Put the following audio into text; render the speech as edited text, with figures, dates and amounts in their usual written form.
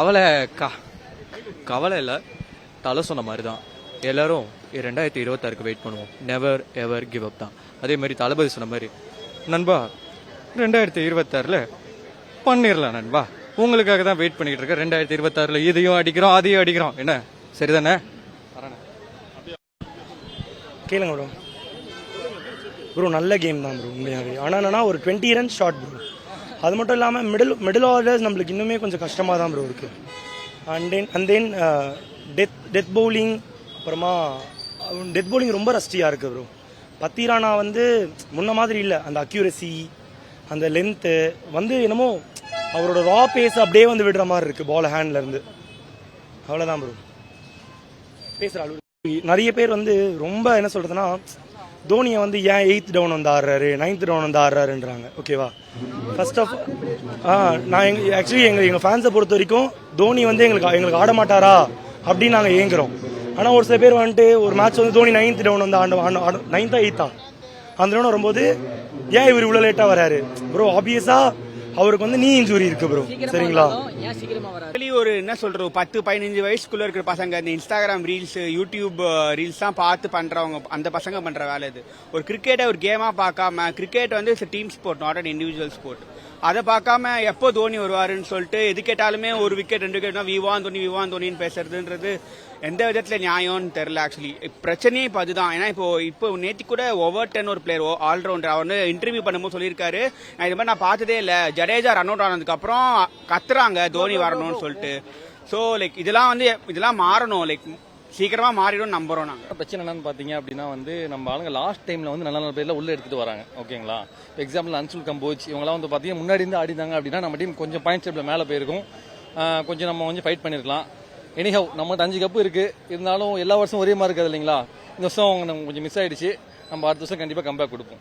கவலை கவலை இல்லை, தலை சொன்ன மாதிரி தான். எல்லாரும் 2026 வெயிட் பண்ணுவோம். நெவர் எவர் கிவ் அப் தான். அதே மாதிரி தளபதி சொன்ன மாதிரி நண்பா 2026 பண்ணிடலாம் நண்பா. உங்களுக்காக தான் வெயிட் பண்ணிட்டு இருக்கேன். 2026 இதையும் அடிக்கிறோம் அதையும் அடிக்கிறோம். என்ன சரிதானே? கேளுங்க ப்ரோ. ப்ரோ நல்ல கேம் தான் ப்ரோ உண்மையாகவே. ஆனால் என்னன்னா ஒரு 20 ரன் ஷாட் ப்ரோ. அது மட்டும் இல்லாமல் மிடில் ஆர்டர்ஸ் நம்மளுக்கு இன்னுமே கொஞ்சம் கஷ்டமாக தான் ப்ரோ இருக்குது. அண்ட் தென் டெத் பவுலிங், அப்புறமா டெத் பவுலிங் ரொம்ப ரஸ்டியாக இருக்குது ப்ரோ. பத்திரானா முன்ன மாதிரி இல்லை. அந்த அக்யூரசி, அந்த லென்த்து என்னமோ அவரோட ரா பேஸ் அப்படியே விடுற மாதிரி இருக்குது பால் ஹேண்ட்லேருந்து. அவ்வளோதான் ப்ரோ. பேசுகிற நிறைய பேர் ரொம்ப என்ன சொல்கிறதுனா தோனியை ஏன் 8th டவுன் ஆடுறாரு 9th டவுன் ஆடுறாருன்றாங்க. ஓகேவா? ஃபர்ஸ்ட் ஆஃப் நான் ஆக்சுவலி எங்கள் ஃபேன்ஸை பொறுத்த வரைக்கும் தோனி எங்களுக்கு ஆட மாட்டாரா அப்படின்னு நாங்கள் ஏங்குறோம். ஆனால் ஒரு சில பேர் ஒரு மேட்ச் தோனி 9th டவுன் ஆண்டு 9th 8th அந்த டவுன் வரும்போது ஏன் இவர் இவ்வளோ லேட்டாக வராரு ப்ரோ? ஆப்வியஸாக அவருக்கு நீ இன்ஜுரி இருக்கு ப்ரோ. சரிங்களா? ஒரு என்ன சொல்ற 10-15 வயசுக்குள்ள இருக்கிற பசங்க இந்த இன்ஸ்டாகிராம் ரீல்ஸ், யூடியூப் ரீல்ஸ் தான் பார்த்து பண்றவங்க, அந்த பசங்க பண்ற வேலை இது. ஒரு கிரிக்கெட்டை ஒரு கேமா பார்க்காம, cricket team sport, not an individual sport. அதை பார்க்காம எப்போ தோனி வருவாருன்னு சொல்லிட்டு எது கேட்டாலுமே 1 விக்கெட் 2 விக்கெட்னா விவான் தோனின்னு பேசுறதுன்றது எந்த விதத்துல நியாயம்னு தெரியல. ஆக்சுவலி பிரச்சனையே இப்போ அதுதான். ஏன்னா இப்போ நேற்று கூட ஓவர் ஒரு பிளேயர் ஆல்ரவுண்டர் அவர் இன்டர்வியூ பண்ணும்போது சொல்லியிருக்காரு, நான் இது மாதிரி நான் பார்த்ததே இல்லை, ஜடேஜா ரன் அவுட் ஆனதுக்கு அப்புறம் கத்துறாங்க தோனி வரணும்னு சொல்லிட்டு. ஸோ இதெல்லாம் மாறணும், சீக்கிரமா மாறிடும் நம்புறோம் நாங்க. பிரச்சனை என்னன்னு பாத்தீங்க அப்படின்னா நம்ம ஆளுங்க லாஸ்ட் டைம்ல நல்ல பேர்ல உள்ள எடுத்துட்டு வராங்க. ஓகேங்களா? எக்ஸாம்பிள் அன்சுல் கம்போஜ் இவங்கலாம் பாத்தீங்கன்னா முன்னாடி இருந்து ஆடிதாங்க அப்படின்னா நம்ம டீம் கொஞ்சம் பாயிண்ட் டேபிள்ல மேல போயிருக்கும். கொஞ்சம் நம்ம ஃபைட் பண்ணிருக்கலாம். எனிஹவ் நம்மகிட்ட 5 கப்பு இருக்கு. இருந்தாலும் எல்லா வருஷம் ஒரே மாதிரி இருக்காது இல்லைங்களா? இந்த வருஷம் கொஞ்சம் மிஸ் ஆயிடுச்சு. நம்ம அடுத்த வருஷம் கண்டிப்பா கம்பேக் கொடுப்போம்.